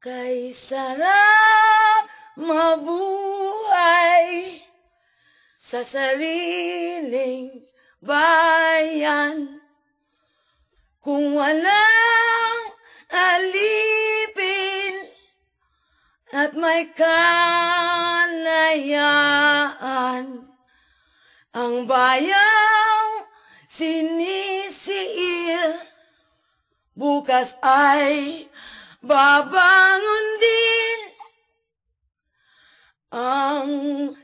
Kay sarap mabuhay sa sariling bayan kung walang alipin at may kalayaan. Ang bayang sinisiil bukas ay babangon din. Ang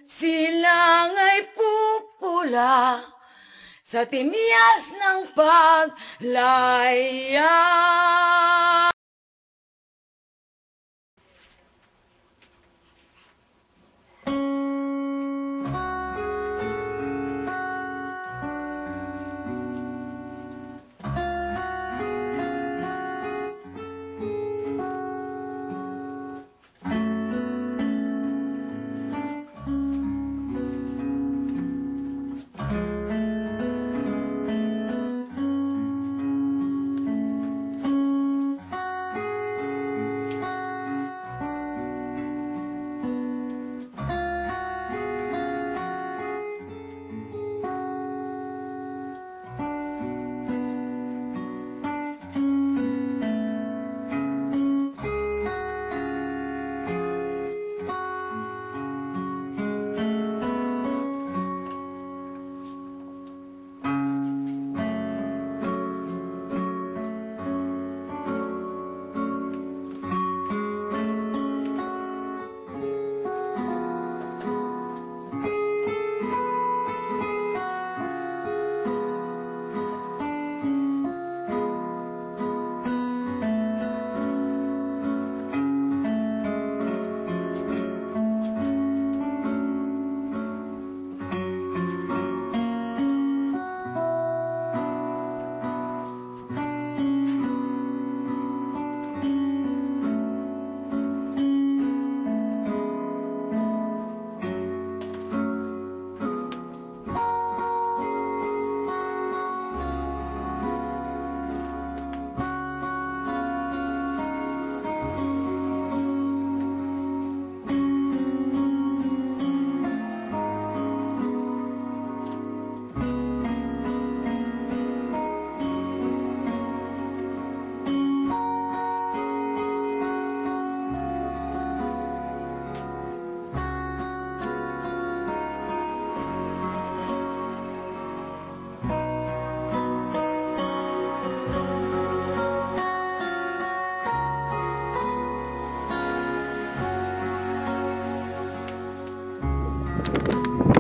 silang ay pupula sa timyas ng paglaya.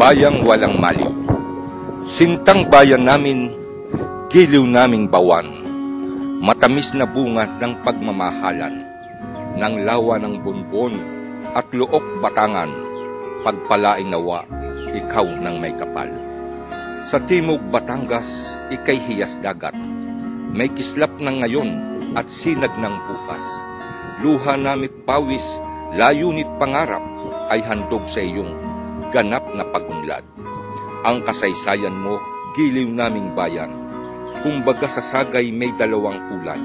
Bayang walang maliw. Sintang bayan namin, giliw naming bawan. Matamis na bunga ng pagmamahalan, ng lawa ng bonbon at luok batangan. Pagpalaing nawa, ikaw ng may kapal. Sa timog Batangas, ikay hiyas dagat. May kislap ng ngayon at sinag ng bukas. Luha namit pawis, layunit pangarap, ay handog sa iyong ganap na pagunlad. Ang kasaysayan mo, giliw naming bayan. Kumbaga sa sagay may dalawang kulay.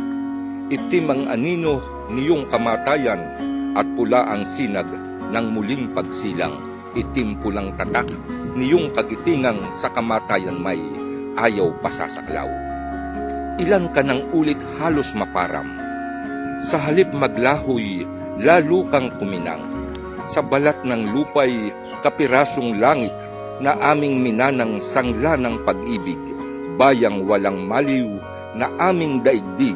Itim ang anino niyong kamatayan at pula ang sinag ng muling pagsilang. Itim pulang tatak niyong kagitingang sa kamatayan may ayaw pasasaklaw. Ilan ka ng ulit halos maparam. Sa halip maglahoy, lalo kang kuminang. Sa balat ng lupay, kapirasong langit na aming minanang sangla ng pag-ibig, bayang walang maliw na aming daigdig,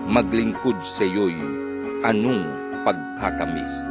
maglingkod sa iyo'y anong pagkatamis.